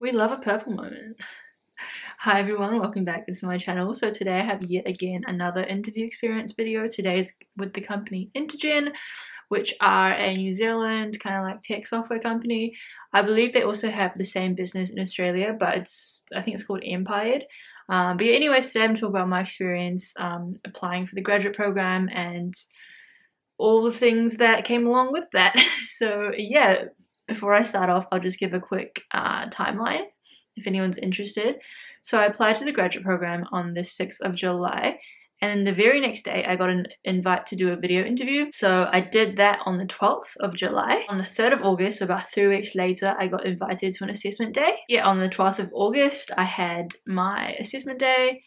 We love a purple moment. Hi everyone, welcome back to my channel. So today I have yet again another interview experience video. Today's with the company Intergen, which are a New Zealand kind of like tech software company. I believe they also have the same business in Australia, but I think it's called Empire. But yeah, anyways, today I'm going to talk about my experience applying for the graduate program and all the things that came along with that. So yeah, before I start off, I'll just give a quick timeline if anyone's interested. So I applied to the graduate program on the 6th of July, and the very next day I got an invite to do a video interview. So I did that on the 12th of July. On the 3rd of August, so about 3 weeks later, I got invited to an assessment day. Yeah, on the 12th of August, I had my assessment day.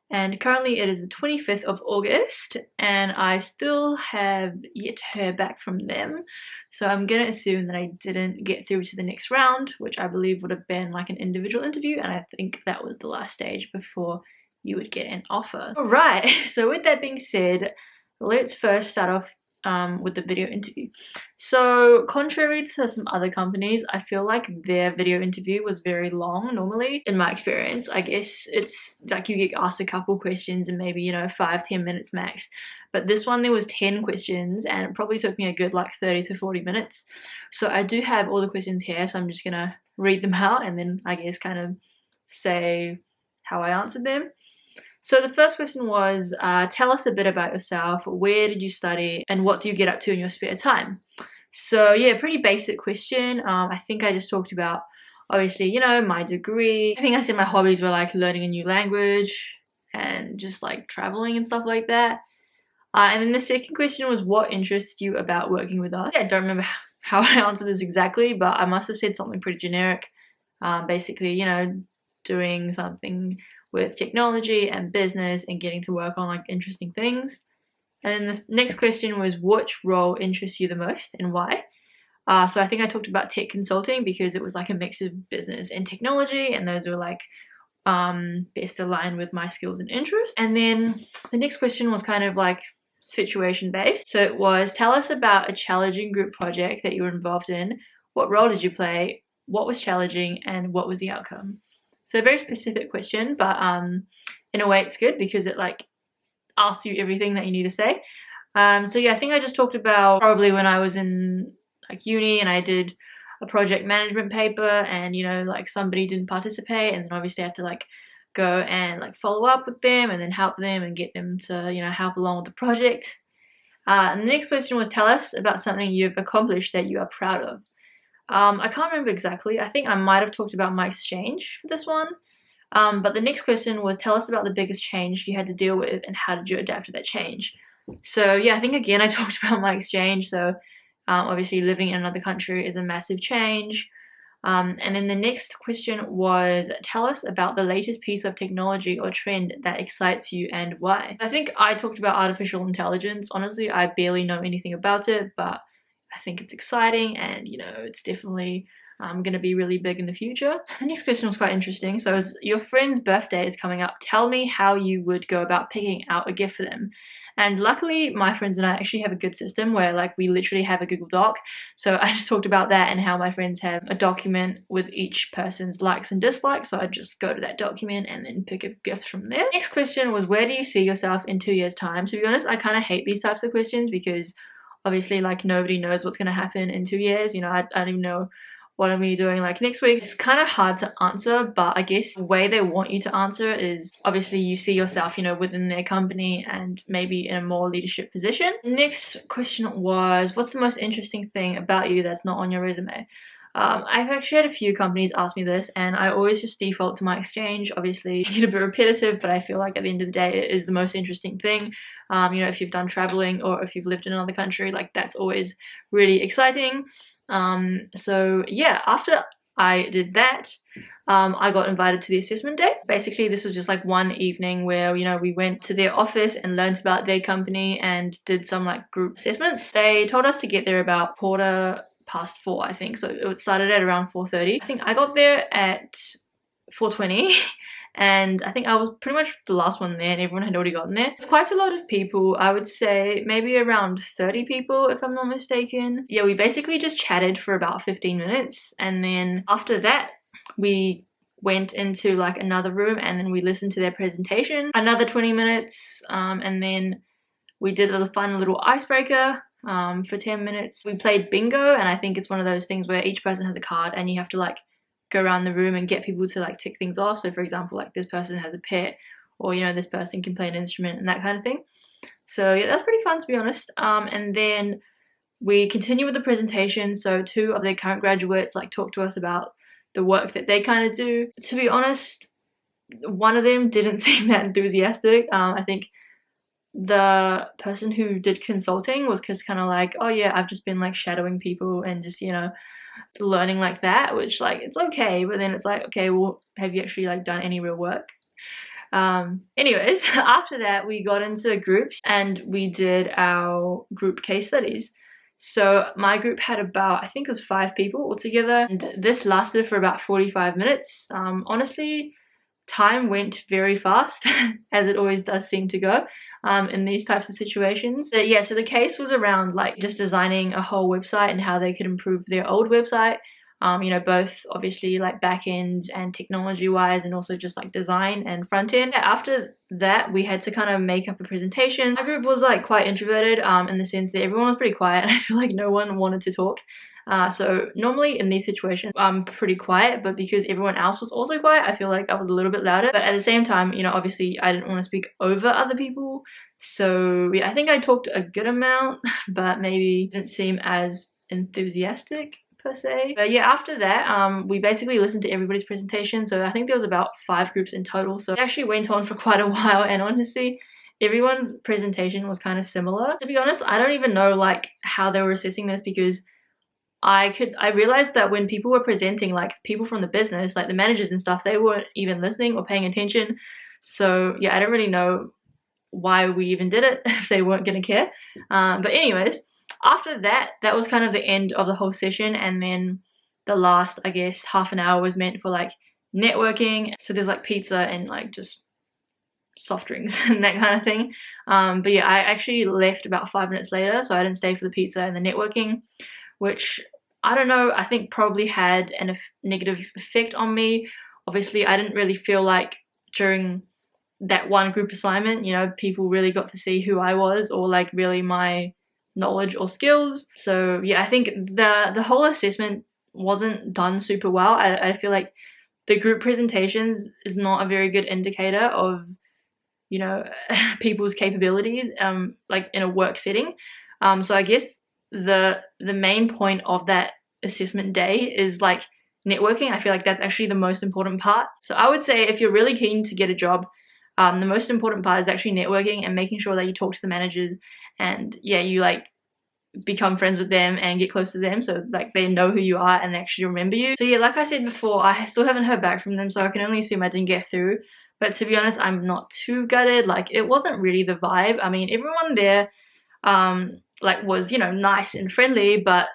And currently it is the 25th of August and I still have yet to hear back from them. So I'm going to assume that I didn't get through to the next round, which I believe would have been like an individual interview, and I think that was the last stage before you would get an offer. Alright, so with that being said, let's first start off with the video interview. So contrary to some other companies, I feel like their video interview was very long normally. In my experience, I guess it's like you get asked a couple questions and maybe, 5-10 minutes max. But this one, there was 10 questions and it probably took me a good like 30 to 40 minutes. So I do have all the questions here, so I'm just gonna read them out and then I guess kind of say how I answered them. So the first question was, tell us a bit about yourself. Where did you study and what do you get up to in your spare time? So yeah, pretty basic question. I think I just talked about, obviously, my degree. I think I said my hobbies were like learning a new language and just like traveling and stuff like that. And then the second question was, what interests you about working with us? Yeah, I don't remember how I answered this exactly, but I must have said something pretty generic. Basically, doing something with technology and business and getting to work on like interesting things. And then the next question was, which role interests you the most and why? So I think I talked about tech consulting because it was like a mix of business and technology, and those were like best aligned with my skills and interests. And then the next question was kind of like situation based. So it was, tell us about a challenging group project that you were involved in. What role did you play? What was challenging and what was the outcome? So a very specific question, but in a way it's good because it like asks you everything that you need to say. So yeah, I think I just talked about probably when I was in like uni and I did a project management paper and like somebody didn't participate, and then obviously I had to like go and like follow up with them and then help them and get them to help along with the project. And the next question was, tell us about something you've accomplished that you are proud of. I can't remember exactly. I think I might have talked about my exchange for this one. But the next question was, tell us about the biggest change you had to deal with and how did you adapt to that change? So yeah, I think again I talked about my exchange. So obviously living in another country is a massive change. And then the next question was, tell us about the latest piece of technology or trend that excites you and why. I think I talked about artificial intelligence. Honestly, I barely know anything about it, but I think it's exciting and it's definitely going to be really big in the future. The next question was quite interesting. So your friend's birthday is coming up. Tell me how you would go about picking out a gift for them. And luckily my friends and I actually have a good system where like we literally have a Google Doc. So I just talked about that and how my friends have a document with each person's likes and dislikes. So I just go to that document and then pick a gift from there. Next question was, where do you see yourself in 2 years' time? To be honest, I kind of hate these types of questions because obviously like nobody knows what's going to happen in 2 years. I don't even know what I'm going to be doing like next week. It's kind of hard to answer, but I guess the way they want you to answer is obviously you see yourself, within their company and maybe in a more leadership position. Next question was, what's the most interesting thing about you that's not on your resume? I've actually had a few companies ask me this and I always just default to my exchange. Obviously you get a bit repetitive, but I feel like at the end of the day it is the most interesting thing. If you've done traveling or if you've lived in another country, like that's always really exciting. So yeah, after I did that, I got invited to the assessment day. Basically this was just like one evening where we went to their office and learned about their company and did some like group assessments. They told us to get there about 4:15, I think, so it started at around 4:30. I think I got there at 4:20 and I think I was pretty much the last one there and everyone had already gotten there. It's quite a lot of people. I would say maybe around 30 people if I'm not mistaken. Yeah, we basically just chatted for about 15 minutes and then after that we went into like another room and then we listened to their presentation another 20 minutes, and then we did a fun little icebreaker for 10 minutes. We played bingo, and I think it's one of those things where each person has a card and you have to like go around the room and get people to like tick things off. So for example, like this person has a pet, or you know, this person can play an instrument and that kind of thing. So yeah, that's pretty fun, to be honest. And then we continue with the presentation. So 2 of their current graduates like talk to us about the work that they kind of do. To be honest, one of them didn't seem that enthusiastic. I think the person who did consulting was just kind of like, oh yeah, I've just been like shadowing people and just, you know, learning like that, which like it's okay, but then it's like, okay, well, have you actually like done any real work? Anyways, after that we got into groups and we did our group case studies. So my group had about, I think it was 5 people altogether, and this lasted for about 45 minutes. Honestly, time went very fast, as it always does seem to go in these types of situations. But yeah, so the case was around like just designing a whole website and how they could improve their old website. You know, both obviously like back end and technology wise, and also just like design and front end. After that, we had to kind of make up a presentation. My group was like quite introverted in the sense that everyone was pretty quiet, and I feel like no one wanted to talk. So normally in these situations I'm pretty quiet, but because everyone else was also quiet, I feel like I was a little bit louder. But at the same time, you know, obviously I didn't want to speak over other people, so yeah, I think I talked a good amount, but maybe didn't seem as enthusiastic per se. But yeah, after that we basically listened to everybody's presentation. So I think there was about 5 groups in total, so it actually went on for quite a while, and honestly everyone's presentation was kind of similar. To be honest, I don't even know like how they were assessing this, because I realized that when people were presenting, like people from the business, like the managers and stuff, they weren't even listening or paying attention. So yeah, I don't really know why we even did it if they weren't gonna care. But anyways, after that, that was kind of the end of the whole session, and then the last, I guess, half an hour was meant for like networking. So there's like pizza and like just soft drinks and that kind of thing. But yeah, I actually left about 5 minutes later, so I didn't stay for the pizza and the networking, which I don't know, I think probably had a negative effect on me. Obviously, I didn't really feel like during that one group assignment, you know, people really got to see who I was, or like really my knowledge or skills. So yeah, I think the whole assessment wasn't done super well. I feel like the group presentations is not a very good indicator of, you know, people's capabilities like in a work setting. So I guess the main point of that assessment day is like networking. I feel like that's actually the most important part. So I would say if you're really keen to get a job, the most important part is actually networking and making sure that you talk to the managers, and yeah, you like become friends with them and get close to them, so like they know who you are and they actually remember you. So yeah, like I said before, I still haven't heard back from them, so I can only assume I didn't get through. But to be honest, I'm not too gutted. Like it wasn't really the vibe. I mean, everyone there like was, you know, nice and friendly, but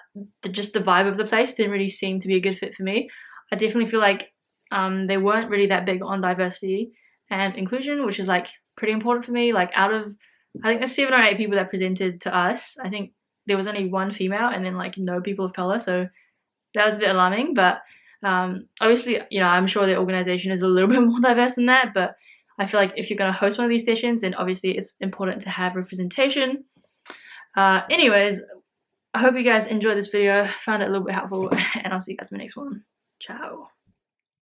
just the vibe of the place didn't really seem to be a good fit for me. I definitely feel like they weren't really that big on diversity and inclusion, which is like pretty important for me. Like out of, I think there's 7 or 8 people that presented to us, I think there was only 1 female and then like no people of color, so that was a bit alarming. But obviously, you know, I'm sure the organization is a little bit more diverse than that, but I feel like if you're going to host one of these sessions, then obviously it's important to have representation. Anyways, I hope you guys enjoyed this video, found it a little bit helpful, and I'll see you guys in my next one. Ciao.